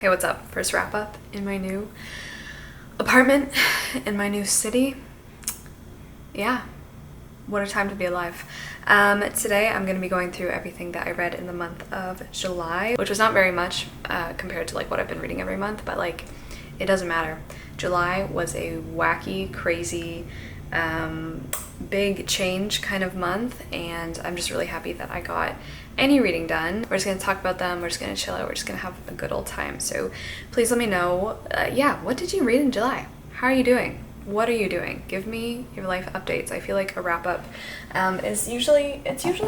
Hey, what's up? First wrap up in my new apartment in my new city. Yeah, what a time to be alive. Today I'm going to be going through everything that I read in the month of July, which was not very much compared to like what I've been reading every month, but like it doesn't matter. July was a wacky, crazy, big change kind of month, and I'm just really happy that I got any reading done. We're just going to talk about them, we're just going to chill out, we're just going to have a good old time. So please let me know, what did you read in July? How are you doing? What are you doing? Give me your life updates. I feel like a wrap up it's usually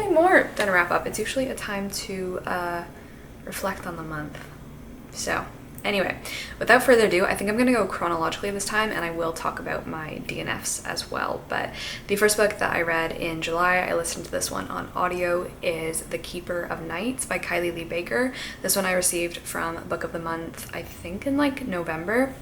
more than a wrap up. It's usually a time to reflect on the month. So anyway, without further ado, I think I'm going to go chronologically this time, and I will talk about my DNFs as well. But the first book that I read in July, I listened to this one on audio, is The Keeper of Nights by Kylie Lee Baker. This one I received from Book of the Month, I think in like November.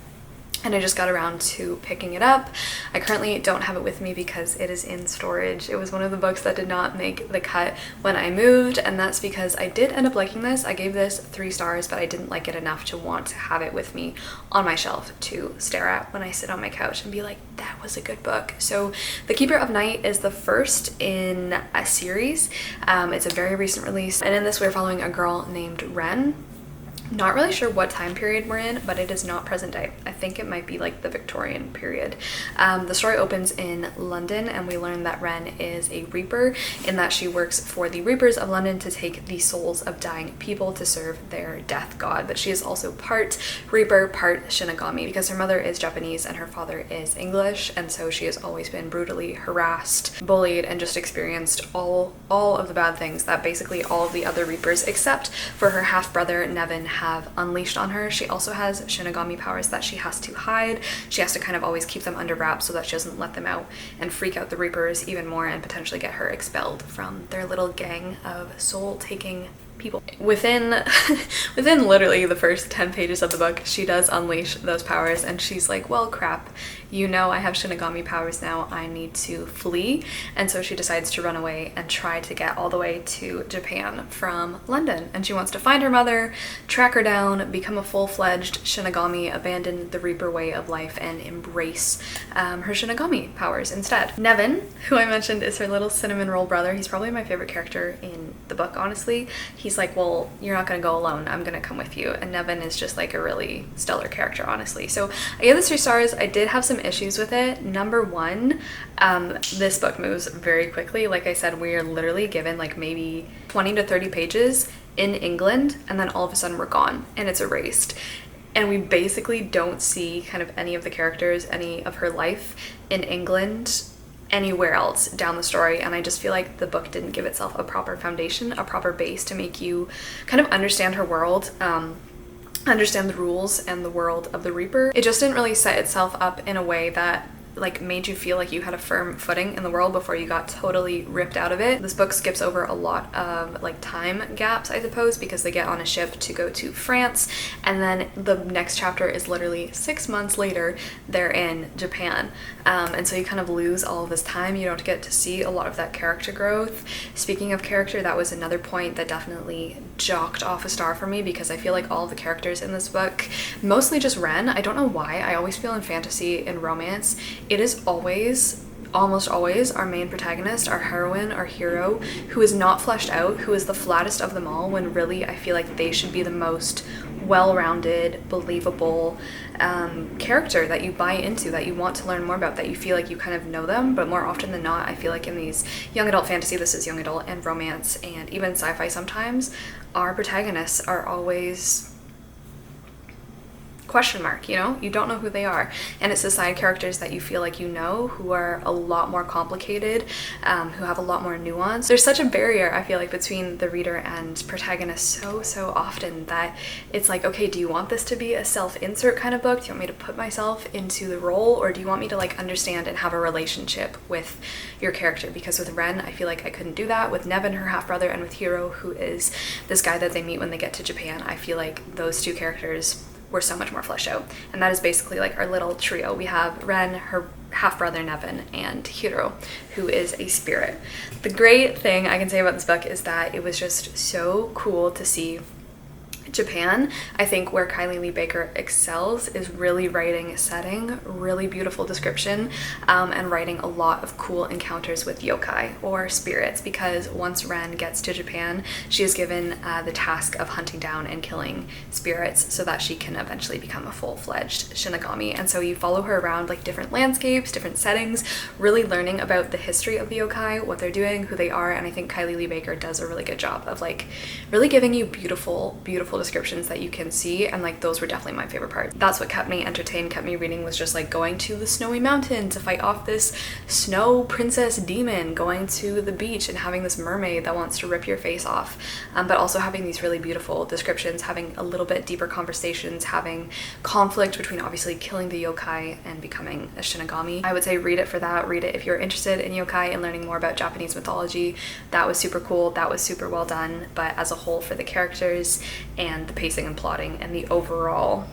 And I just got around to picking it up. I currently don't have it with me because it is in storage. It was one of the books that did not make the cut when I moved, and that's because I did end up liking this. I gave this 3 stars, but I didn't like it enough to want to have it with me on my shelf to stare at when I sit on my couch and be like, that was a good book. So The Keeper of Night is the first in a series. It's a very recent release, and in this we're following a girl named Ren. Not really sure what time period we're in, but it is not present day. I think it might be like the Victorian period. The story opens in London, and we learn that Ren is a reaper, in that she works for the Reapers of London to take the souls of dying people to serve their death god. But she is also part reaper, part Shinigami, because her mother is Japanese and her father is English, and so she has always been brutally harassed, bullied, and just experienced all of the bad things that basically all of the other reapers, except for her half-brother Nevin, have unleashed on her. She also has Shinigami powers that she has to hide. She has to kind of always keep them under wraps so that she doesn't let them out and freak out the Reapers even more and potentially get her expelled from their little gang of soul-taking people. Within literally the first 10 pages of the book, she does unleash those powers, and she's like, well, crap, you know I have Shinigami powers now, I need to flee. And so she decides to run away and try to get all the way to Japan from London. And she wants to find her mother, track her down, become a full-fledged Shinigami, abandon the Reaper way of life, and embrace her Shinigami powers instead. Nevin, who I mentioned is her little cinnamon roll brother, he's probably my favorite character in the book, honestly. He's like, well, you're not gonna go alone, I'm gonna come with you. And Nevin is just like a really stellar character, honestly. So I gave this 3 stars. I did have some issues with it. Number one, this book moves very quickly. Like I said, we are literally given like maybe 20 to 30 pages in England, and then all of a sudden we're gone and it's erased. And we basically don't see kind of any of the characters, any of her life in England anywhere else down the story. And I just feel like the book didn't give itself a proper foundation, a proper base to make you kind of understand her world, understand the rules and the world of the Reaper. It just didn't really set itself up in a way that like made you feel like you had a firm footing in the world before you got totally ripped out of it. This book skips over a lot of like time gaps, I suppose, because they get on a ship to go to France, and then the next chapter is literally 6 months later they're in Japan. And so you kind of lose all of this time. You don't get to see a lot of that character growth. Speaking of character, that was another point that definitely jocked off a star for me, because I feel like all of the characters in this book, mostly just Ren, I don't know why, I always feel in fantasy and romance, it is almost always our main protagonist, our heroine, our hero, who is not fleshed out, who is the flattest of them all, when really I feel like they should be the most well-rounded, believable character that you buy into, that you want to learn more about, that you feel like you kind of know them. But more often than not, I feel like in these young adult fantasy, this is young adult and romance and even sci-fi sometimes, our protagonists are always question mark, you know? You don't know who they are, and it's the side characters that you feel like you know, who are a lot more complicated, who have a lot more nuance. There's such a barrier, I feel like, between the reader and protagonist so often that it's like, okay, do you want this to be a self-insert kind of book? Do you want me to put myself into the role, or do you want me to like understand and have a relationship with your character? Because with Ren, I feel like I couldn't do that. With Nevin, her half-brother, and with Hiro, who is this guy that they meet when they get to Japan, I feel like those 2 characters were so much more fleshed out. And that is basically like our little trio. We have Ren, her half-brother Nevin, and Hiro, who is a spirit. The great thing I can say about this book is that it was just so cool to see Japan, I think where Kylie Lee Baker excels is really writing setting, really beautiful description, and writing a lot of cool encounters with yokai or spirits, because once Ren gets to Japan, she is given the task of hunting down and killing spirits so that she can eventually become a full-fledged Shinigami. And so you follow her around like different landscapes, different settings, really learning about the history of the yokai, what they're doing, who they are, and I think Kylie Lee Baker does a really good job of like really giving you beautiful descriptions that you can see, and like those were definitely my favorite part. That's what kept me entertained, kept me reading, was just like going to the snowy mountain to fight off this snow princess demon, going to the beach and having this mermaid that wants to rip your face off, but also having these really beautiful descriptions, having a little bit deeper conversations, having conflict between obviously killing the yokai and becoming a Shinigami. I would say read it for that. Read it if you're interested in yokai and learning more about Japanese mythology. That was super cool, that was super well done, but as a whole, for the characters and the pacing and plotting and the overall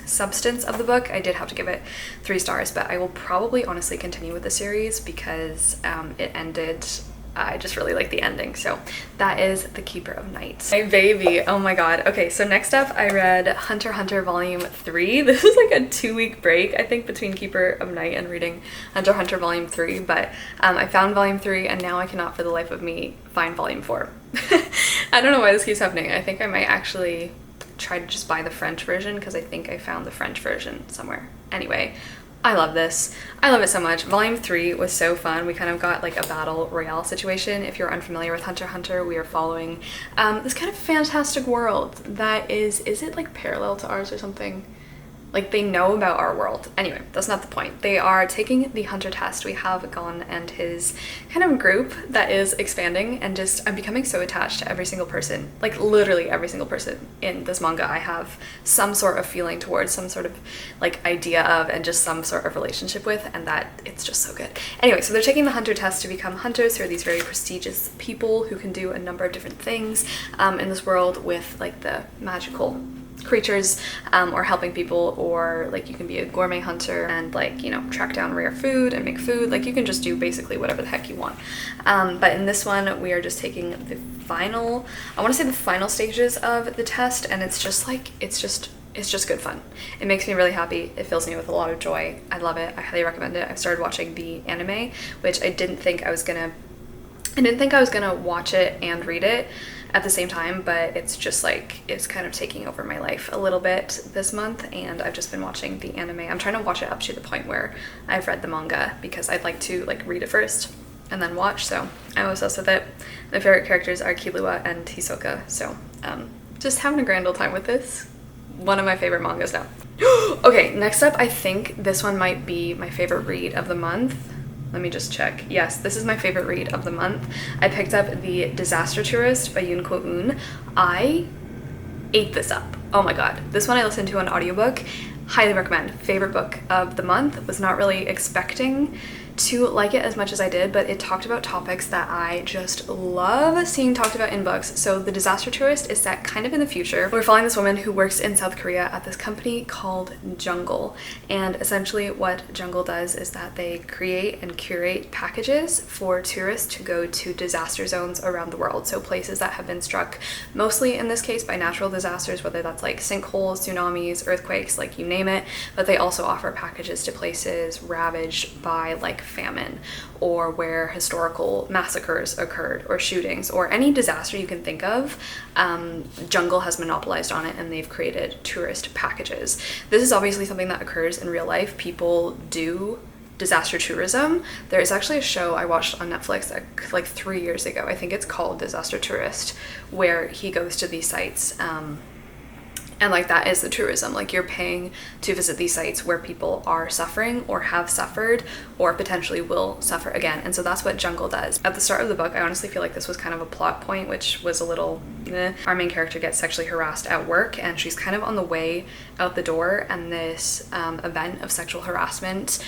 substance of the book, I did have to give it 3 stars, but I will probably honestly continue with the series because it ended, I just really like the ending. So that is The Keeper of Night. My baby, oh my god. Okay, so next up I read Hunter x Hunter Volume 3. This was like a 2-week break, I think, between Keeper of Night and reading Hunter x Hunter Volume 3, but I found Volume 3 and now I cannot for the life of me find Volume 4. I don't know why this keeps happening. I think I might actually try to just buy the French version because I think I found the French version somewhere. Anyway, I love this. I love it so much. Volume 3 was so fun. We kind of got like a battle royale situation. If you're unfamiliar with Hunter x Hunter, we are following this kind of fantastic world that is it like parallel to ours or something? Like they know about our world. Anyway, that's not the point. They are taking the hunter test. We have Gon and his kind of group that is expanding, and just I'm becoming so attached to every single person, like literally every single person in this manga I have some sort of feeling towards, some sort of like idea of, and just some sort of relationship with, and that it's just so good. Anyway, so they're taking the hunter test to become hunters, who are these very prestigious people who can do a number of different things in this world with like the magical creatures, or helping people, or like you can be a gourmet hunter and like, you know, track down rare food and make food. Like you can just do basically whatever the heck you want. But in this one we are just taking the final, I want to say the final stages of the test, and it's just like it's just good fun. It makes me really happy. It fills me with a lot of joy. I love it. I highly recommend it. I've started watching the anime, which I didn't think I was gonna watch it and read it at the same time, but it's just like, it's kind of taking over my life a little bit this month, and I've just been watching the anime. I'm trying to watch it up to the point where I've read the manga, because I'd like to like read it first and then watch, so I'm obsessed with it. My favorite characters are Killua and Hisoka, so just having a grand old time with this. One of my favorite mangas now. Okay, next up, I think this one might be my favorite read of the month. Let me just check. Yes, this is my favorite read of the month. I picked up The Disaster Tourist by Yoon Ko-eun. I ate this up. Oh my god. This one I listened to on audiobook. Highly recommend. Favorite book of the month. Was not really expecting to like it as much as I did, but it talked about topics that I just love seeing talked about in books. So The Disaster Tourist is set kind of in the future. We're following this woman who works in South Korea at this company called Jungle, and essentially what Jungle does is that they create and curate packages for tourists to go to disaster zones around the world. So places that have been struck, mostly in this case by natural disasters, whether that's like sinkholes, tsunamis, earthquakes, like you name it, but they also offer packages to places ravaged by like famine, or where historical massacres occurred, or shootings, or any disaster you can think of. Jungle has monopolized on it, and they've created tourist packages. This is obviously something that occurs in real life. People do disaster tourism. There is actually a show I watched on Netflix like 3 years ago. I think it's called Disaster Tourist, where he goes to these sites, and like that is the tourism. Like you're paying to visit these sites where people are suffering, or have suffered, or potentially will suffer again. And so that's what Jungle does. At the start of the book, I honestly feel like this was kind of a plot point, which was a little Our main character gets sexually harassed at work, and she's kind of on the way out the door, and this event of sexual harassment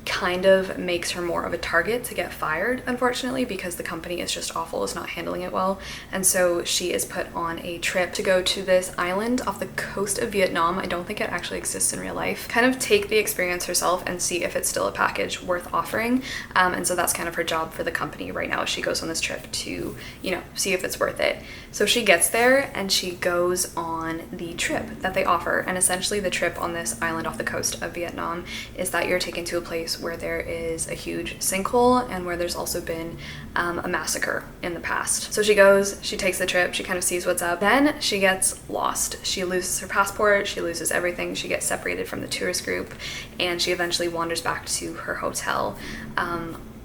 kind of makes her more of a target to get fired, unfortunately, because the company is just awful, is not handling it well. And so she is put on a trip to go to this island off the coast of Vietnam. I don't think it actually exists in real life. Kind of take the experience herself and see if it's still a package worth offering. And so that's kind of her job for the company right now. She goes on this trip to, you know, see if it's worth it. So she gets there and she goes on the trip that they offer. And essentially the trip on this island off the coast of Vietnam is that you're taken to a place where there is a huge sinkhole and where there's also been a massacre in the past. So she goes, she takes the trip, she kind of sees what's up. Then she gets lost. She loses her passport, she loses everything, she gets separated from the tourist group, and she eventually wanders back to her hotel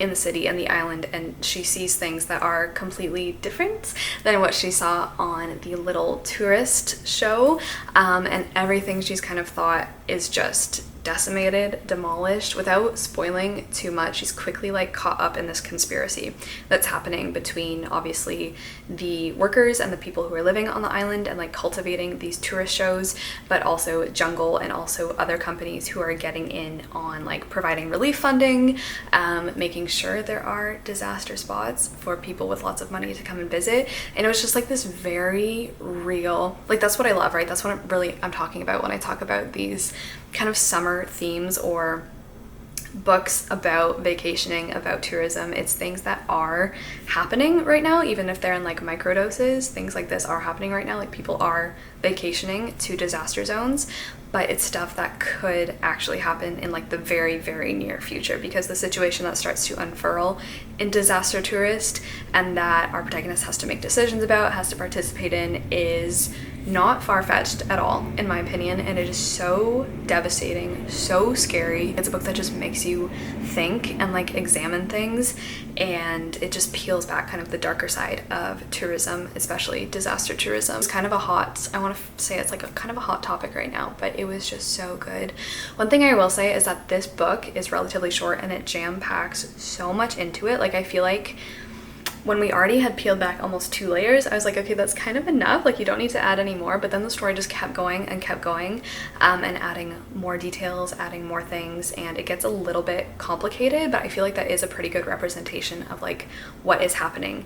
in the city and the island, and she sees things that are completely different than what she saw on the little tourist show, and everything she's kind of thought is just decimated, demolished. Without spoiling too much, she's quickly like caught up in this conspiracy that's happening between obviously the workers and the people who are living on the island and like cultivating these tourist shows, but also Jungle and also other companies who are getting in on like providing relief funding, making sure there are disaster spots for people with lots of money to come and visit. And it was just like this very real, like that's what I love, right? That's what I'm talking about when I talk about these kind of summer themes or books about vacationing, about tourism. It's things that are happening right now, even if they're in like microdoses. Things like this are happening right now, like people are vacationing to disaster zones, but it's stuff that could actually happen in like the very, very near future, because the situation that starts to unfurl in Disaster Tourist and that our protagonist has to make decisions about, has to participate in, is not far-fetched at all, in my opinion, and it is so devastating, so scary. It's a book that just makes you think and like examine things, and it just peels back kind of the darker side of tourism, especially disaster tourism. It's kind of a hot, I want to say it's like a kind of a hot topic right now, but it was just so good. One thing I will say is that this book is relatively short and it jam-packs so much into it. Like I feel like when we already had peeled back almost 2 layers, I was like, okay, that's kind of enough. Like you don't need to add any more. But then the story just kept going and kept going, and adding more details, adding more things, and it gets a little bit complicated, but I feel like that is a pretty good representation of like what is happening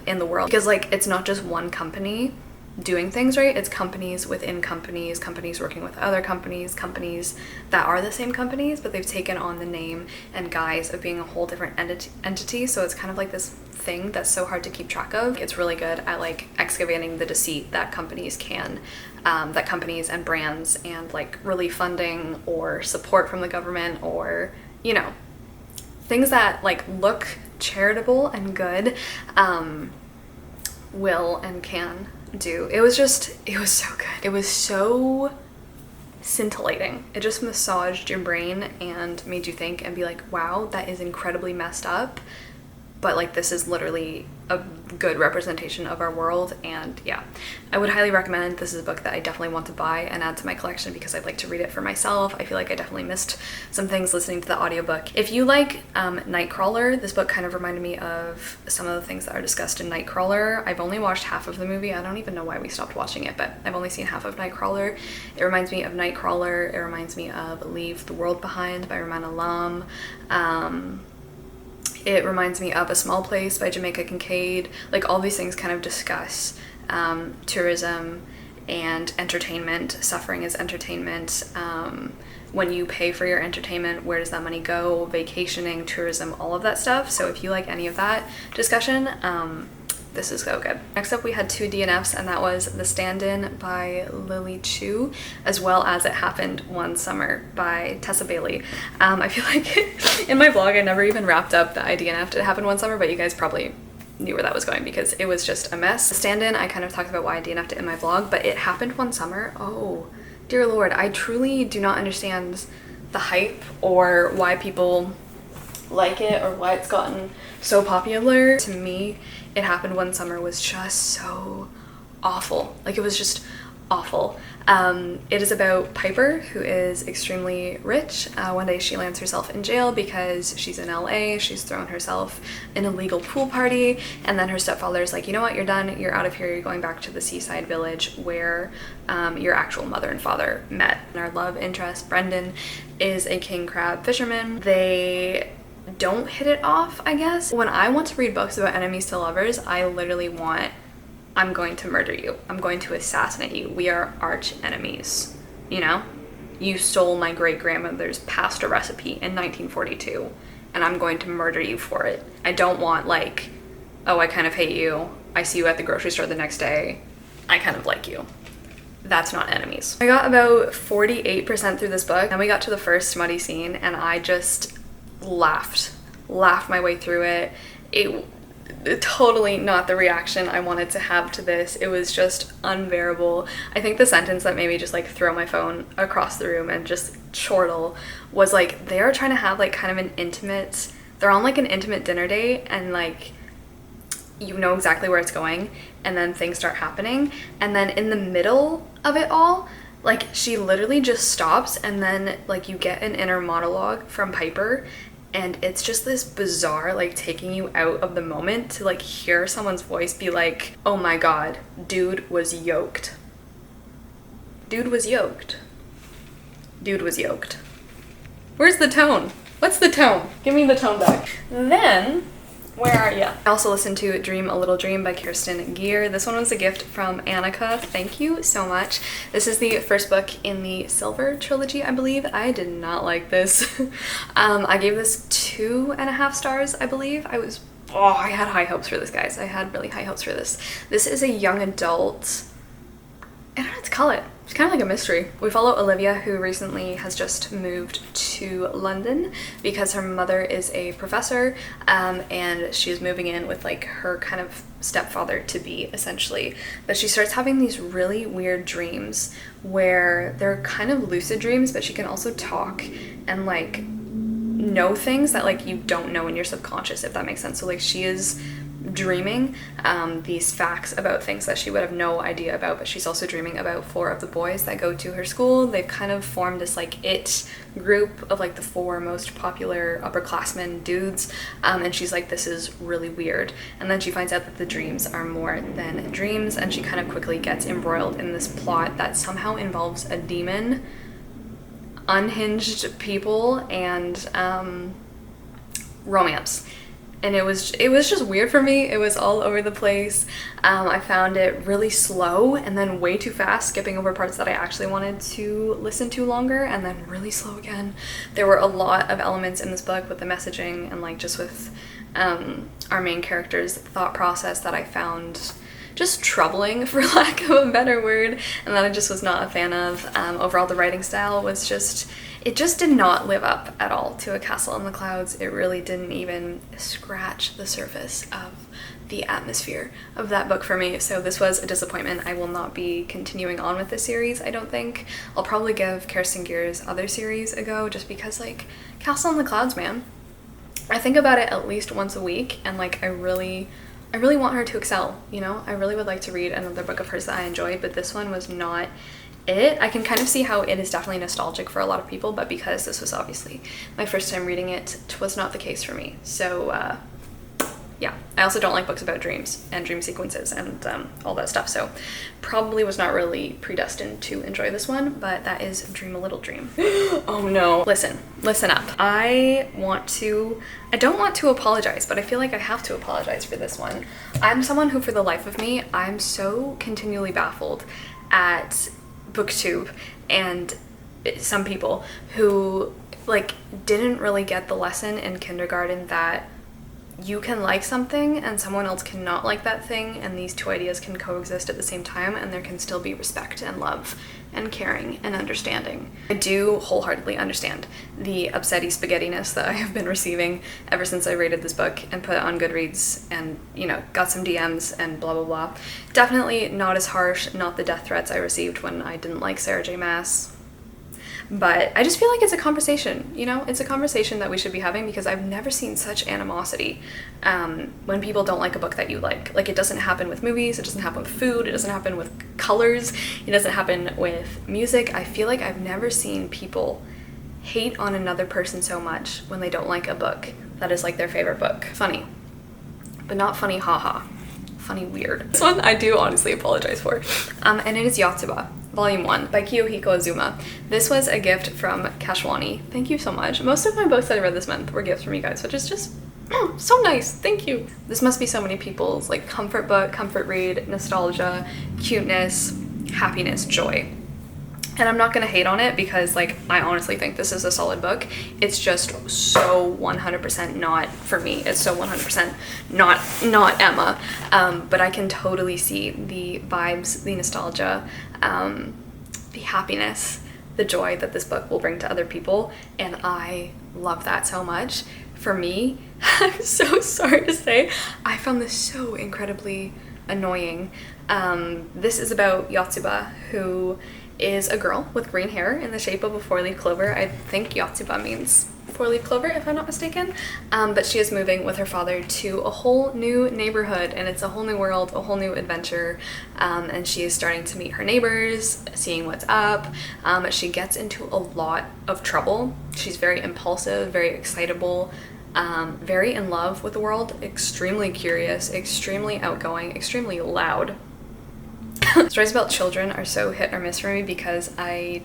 in the world, because like it's not just one company doing things, right? It's companies within companies, companies working with other companies, companies that are the same companies, but they've taken on the name and guise of being a whole different entity. So it's kind of like this thing that's so hard to keep track of. It's really good at like excavating the deceit that companies can, that companies and brands and like relief funding or support from the government, or, you know, things that like look charitable and good, will and can do. It was so good. It was so scintillating. It just massaged your brain and made you think and be like, wow, that is incredibly messed up, but like this is literally a good representation of our world. And yeah, I would highly recommend. This is a book that I definitely want to buy and add to my collection because I'd like to read it for myself. I feel like I definitely missed some things listening to the audiobook. If you like Nightcrawler, this book kind of reminded me of some of the things that are discussed in Nightcrawler. I've only watched half of the movie. I don't even know why we stopped watching it, but I've only seen half of Nightcrawler. It reminds me of Nightcrawler. It reminds me of Leave the World Behind by Ramana Lam. It reminds me of A Small Place by Jamaica Kincaid. Like all these things kind of discuss tourism and entertainment. Suffering is entertainment. When you pay for your entertainment, where does that money go? Vacationing, tourism, all of that stuff. So if you like any of that discussion, this is so good. Next up we had 2 DNFs, and that was The Stand-In by Lily Chu, as well as It Happened One Summer by Tessa Bailey. I feel like in my blog I never even wrapped up that I DNF'd It Happened One Summer, but you guys probably knew where that was going because it was just a mess. The Stand-In, I kind of talked about why I DNF'd it in my blog, but It Happened One Summer, oh dear lord, I truly do not understand the hype or why people like it or why it's gotten so popular. To me, It Happened One Summer was just so awful. Like it was just awful. It is about Piper, who is extremely rich. One day she lands herself in jail because she's in LA. She's thrown herself in a legal pool party, and then her stepfather's like, you know what, you're done, you're out of here, you're going back to the seaside village where your actual mother and father met. And our love interest, Brendan, is a king crab fisherman. They don't hit it off, I guess. When I want to read books about enemies to lovers, I literally want, I'm going to murder you, I'm going to assassinate you, we are arch enemies, you know? You stole my great-grandmother's pasta recipe in 1942, and I'm going to murder you for it. I don't want, like, oh, I kind of hate you, I see you at the grocery store the next day, I kind of like you. That's not enemies. I got about 48% through this book, and we got to the first smutty scene, and I just laughed my way through it. It totally not the reaction I wanted to have to this. It was just unbearable. I think the sentence that made me just like throw my phone across the room and just chortle was like, they are trying to have like kind of an intimate, they're on like an intimate dinner date, and like you know exactly where it's going, and then things start happening, and then in the middle of it all, like she literally just stops, and then like you get an inner monologue from Piper, and it's just this bizarre, like, taking you out of the moment to like hear someone's voice be like, oh my god, dude was yoked. Dude was yoked. Dude was yoked. Where's the tone? What's the tone? Give me the tone back. Then, where are ya? I also listened to Dream a Little Dream by Kirsten Gear. This one was a gift from Annika. Thank you so much. This is the first book in the Silver trilogy, I believe. I did not like this. I gave this 2.5 stars, I believe. I had high hopes for this, guys. I had really high hopes for this. This is a young adult, I don't know what to call it. It's kind of like a mystery. We follow Olivia, who recently has just moved to London because her mother is a professor, and she's moving in with like her kind of stepfather to be, essentially. But she starts having these really weird dreams where they're kind of lucid dreams, but she can also talk and like know things that like you don't know in your subconscious, if that makes sense. So like she is dreaming these facts about things that she would have no idea about, but she's also dreaming about 4 of the boys that go to her school. They've kind of formed this like it group of like the 4 most popular upperclassmen dudes, and she's like, this is really weird. And then she finds out that the dreams are more than dreams, and she kind of quickly gets embroiled in this plot that somehow involves a demon, unhinged people, and romance. And it was just weird for me. It was all over the place. I found it really slow and then way too fast, skipping over parts that I actually wanted to listen to longer, and then really slow again. There were a lot of elements in this book with the messaging and like just with our main character's thought process that I found just troubling, for lack of a better word, and that I just was not a fan of. Overall, the writing style was just, it just did not live up at all to A Castle in the Clouds. It really didn't even scratch the surface of the atmosphere of that book for me, so this was a disappointment. I will not be continuing on with this series, I don't think. I'll probably give Kirsten Gear's other series a go, just because like Castle in the Clouds, man, I think about it at least once a week, and like I really want her to excel, you know? I really would like to read another book of hers that I enjoyed, but this one was not it. I can kind of see how it is definitely nostalgic for a lot of people, but because this was obviously my first time reading it, it was not the case for me. So yeah, I also don't like books about dreams and dream sequences and all that stuff, so probably was not really predestined to enjoy this one, but that is Dream a Little Dream. Oh no. Listen up. I don't want to apologize, but I feel like I have to apologize for this one. I'm someone who, for the life of me, I'm so continually baffled at BookTube and some people who like didn't really get the lesson in kindergarten that you can like something and someone else cannot like that thing, and these two ideas can coexist at the same time, and there can still be respect and love and caring and understanding. I do wholeheartedly understand the upsetty spaghettiness that I have been receiving ever since I rated this book and put it on Goodreads and, you know, got some DMs and blah blah blah. Definitely not as harsh, not the death threats I received when I didn't like Sarah J. Maas. But I just feel like it's a conversation, you know? It's a conversation that we should be having, because I've never seen such animosity when people don't like a book that you like. Like, it doesn't happen with movies, it doesn't happen with food, it doesn't happen with colors, it doesn't happen with music. I feel like I've never seen people hate on another person so much when they don't like a book that is like their favorite book. Funny, but not funny haha. Funny weird. This one I do honestly apologize for. And it is Yotsuba, Volume 1 by Kiyohiko Azuma. This was a gift from Kashwani. Thank you so much. Most of my books that I read this month were gifts from you guys, which is just so nice. Thank you. This must be so many people's like comfort book, comfort read, nostalgia, cuteness, happiness, joy. And I'm not gonna hate on it, because like I honestly think this is a solid book. It's just so 100% not for me. It's so 100% not Emma. But I can totally see the vibes, the nostalgia, the happiness, the joy that this book will bring to other people, and I love that so much. For me, I'm so sorry to say, I found this so incredibly annoying. This is about Yotsuba, who is a girl with green hair in the shape of a 4-leaf clover. I think Yotsuba means 4-leaf clover, if I'm not mistaken. But she is moving with her father to a whole new neighborhood, and it's a whole new world, a whole new adventure. And she is starting to meet her neighbors, seeing what's up. She gets into a lot of trouble. She's very impulsive, very excitable, very in love with the world, extremely curious, extremely outgoing, extremely loud. Stories about children are so hit or miss for me, because I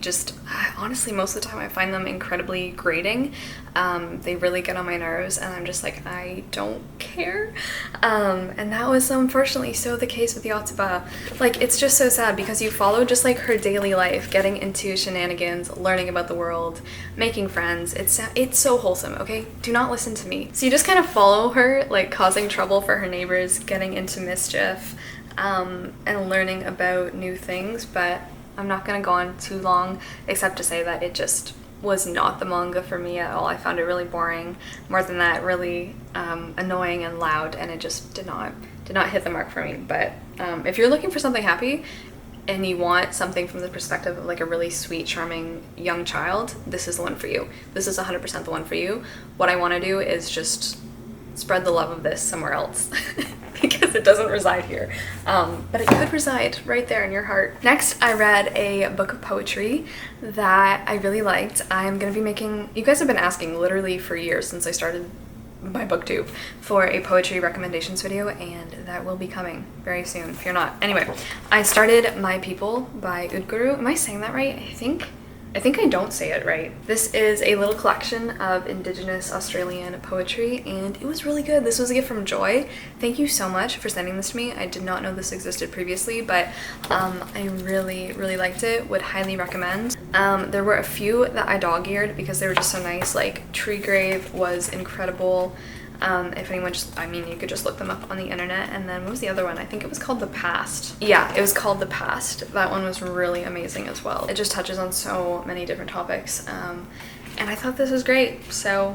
honestly, most of the time I find them incredibly grating. They really get on my nerves, and I'm just like, I don't care. And that was unfortunately so the case with Yotsuba. Like, it's just so sad, because you follow just like her daily life, getting into shenanigans, learning about the world, making friends. It's so wholesome, okay? Do not listen to me. So you just kind of follow her, like causing trouble for her neighbors, getting into mischief, and learning about new things. But I'm not gonna go on too long, except to say that it just was not the manga for me at all. I found it really boring. More than that, really annoying and loud, and it just did not hit the mark for me. But if you're looking for something happy and you want something from the perspective of like a really sweet, charming young child, this is the one for you. This is 100% the one for you. What I want to do is just spread the love of this somewhere else because it doesn't reside here, but it could reside right there in your heart. Next, I read a book of poetry that I really liked. I'm gonna be making, you guys have been asking literally for years since I started my booktube for a poetry recommendations video, and that will be coming very soon if you're not. Anyway, I started My People by Udguru. Am I saying that right? I think I don't say it right. This is a little collection of Indigenous Australian poetry, and it was really good. This was a gift from Joy. Thank you so much for sending this to me. I did not know this existed previously, but I really, really liked it. Would highly recommend. There were a few that I dog-eared because they were just so nice. Like Tree Grave was incredible. If anyone you could just look them up on the internet. And then what was the other one? I think it was called The Past. Yeah, it was called The Past. That one was really amazing as well. It just touches on so many different topics. And I thought this was great. So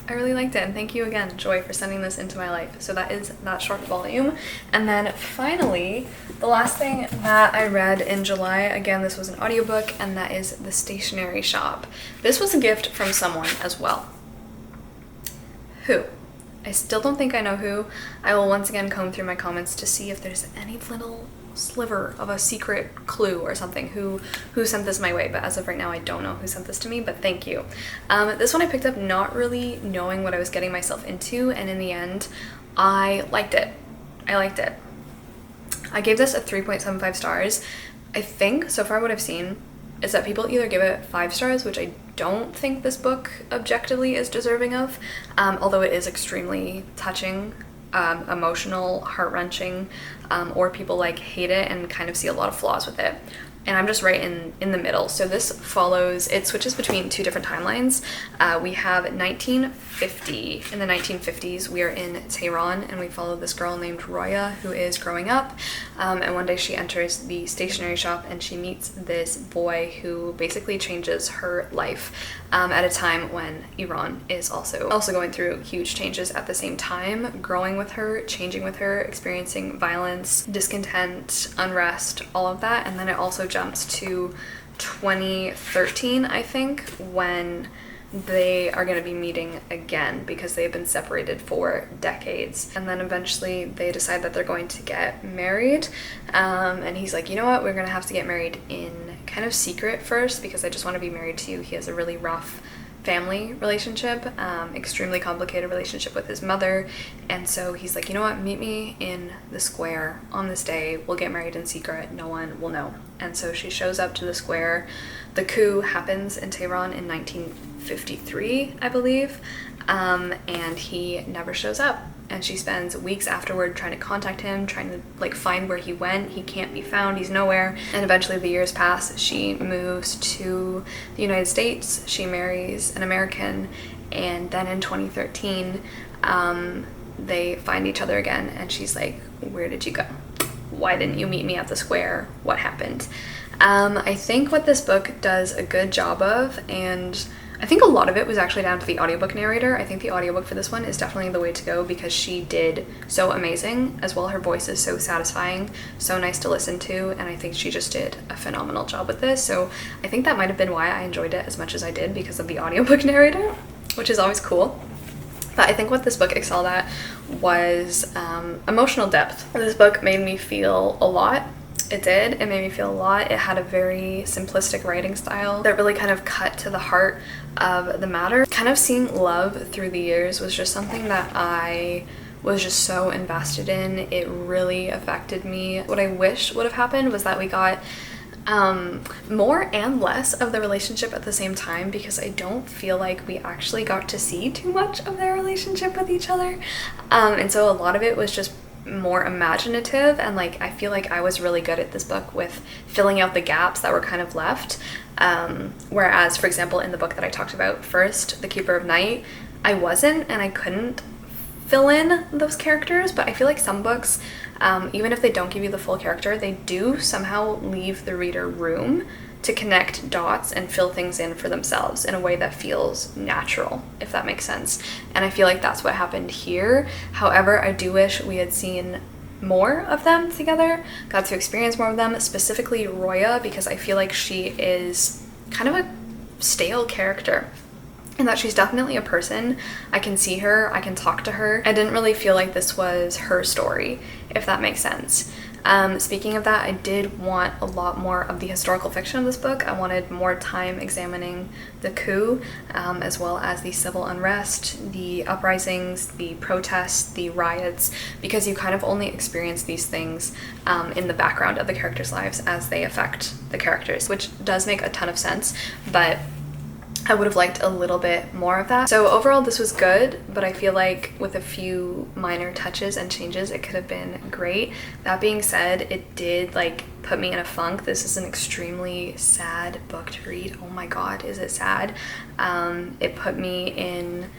I really liked it. And thank you again, Joy, for sending this into my life. So that is that short volume. And then finally, the last thing that I read in July, again, this was an audiobook, and that is The Stationery Shop. This was a gift from someone as well. Who? I still don't think I know who. I will once again comb through my comments to see if there's any little sliver of a secret clue or something who sent this my way, but as of right now I don't know who sent this to me, but thank you. This one I picked up not really knowing what I was getting myself into, and in the end I liked it. I gave this a 3.75 stars. I think so far what I've seen is that people either give it 5 stars, which I don't think this book objectively is deserving of, although it is extremely touching, emotional, heart-wrenching, or people like hate it and kind of see a lot of flaws with it. And I'm just right in the middle. So this follows, it switches between 2 different timelines. We have 1950. In the 1950s, we are in Tehran, and we follow this girl named Roya who is growing up. And one day she enters the stationery shop and she meets this boy who basically changes her life at a time when Iran is also going through huge changes at the same time, growing with her, changing with her, experiencing violence, discontent, unrest, all of that. And then it also jumps to 2013, I think, when they are going to be meeting again because they've been separated for decades. And then eventually they decide that they're going to get married. And he's like, you know what, we're going to have to get married in kind of secret first because I just want to be married to you. He has a really rough family relationship, extremely complicated relationship with his mother. And so he's like, you know what, meet me in the square on this day. We'll get married in secret. No one will know. And so she shows up to the square. The coup happens in Tehran in 1953, I believe, and he never shows up. And she spends weeks afterward trying to contact him, trying to like find where he went. He can't be found, he's nowhere. And eventually the years pass. She moves to the United States, she marries an American, and then in 2013, they find each other again, and she's like, where did you go? Why didn't you meet me at the square? What happened? I think what this book does a good job of, and I think a lot of it was actually down to the audiobook narrator. I think the audiobook for this one is definitely the way to go because she did so amazing as well. Her voice is so satisfying, so nice to listen to, and I think she just did a phenomenal job with this. So I think that might have been why I enjoyed it as much as I did, because of the audiobook narrator, which is always cool. But I think what this book excelled at was emotional depth. This book made me feel a lot. It did. It made me feel a lot. It had a very simplistic writing style that really kind of cut to the heart of the matter. Kind of seeing love through the years was just something that I was just so invested in. It really affected me. What I wish would have happened was that we got more and less of the relationship at the same time, because I don't feel like we actually got to see too much of their relationship with each other. And so a lot of it was just more imaginative, and like I feel like I was really good at this book with filling out the gaps that were kind of left, whereas for example in the book that I talked about first, The Keeper of Night, I wasn't, and I couldn't fill in those characters. But I feel like some books, even if they don't give you the full character, they do somehow leave the reader room to connect dots and fill things in for themselves in a way that feels natural, if that makes sense. And I feel like that's what happened here. However, I do wish we had seen more of them together, got to experience more of them, specifically Roya, because I feel like she is kind of a stale character, and that she's definitely a person. I can see her, I can talk to her. I didn't really feel like this was her story, if that makes sense. Speaking of that, I did want a lot more of the historical fiction of this book. I wanted more time examining the coup, as well as the civil unrest, the uprisings, the protests, the riots, because you kind of only experience these things in the background of the characters' lives as they affect the characters, which does make a ton of sense, but I would have liked a little bit more of that. So overall this was good, but I feel like with a few minor touches and changes it could have been great. That being said, it did like put me in a funk. This is an extremely sad book to read. Oh my god, is it sad? It put me in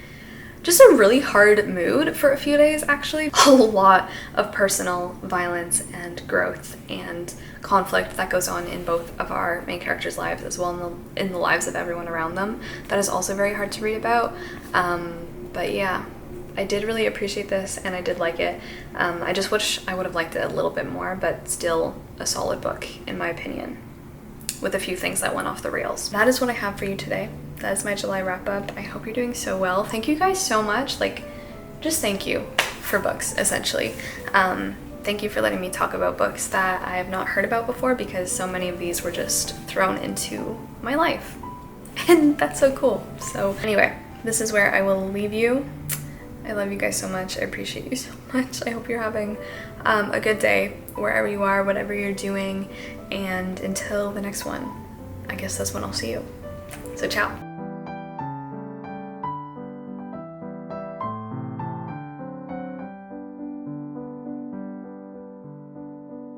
just a really hard mood for a few days, actually. A lot of personal violence and growth and conflict that goes on in both of our main characters' lives, as well in the lives of everyone around them. That is also very hard to read about. But yeah, I did really appreciate this and I did like it. I just wish I would have liked it a little bit more, but still a solid book in my opinion, with a few things that went off the rails. That is what I have for you today. That is my July wrap up. I hope you're doing so well. Thank you guys so much. Like, just thank you for books, essentially. Thank you for letting me talk about books that I have not heard about before, because so many of these were just thrown into my life. And that's so cool. So anyway, this is where I will leave you. I love you guys so much. I appreciate you so much. I hope you're having a good day wherever you are, whatever you're doing. And until the next one, I guess that's when I'll see you. So ciao.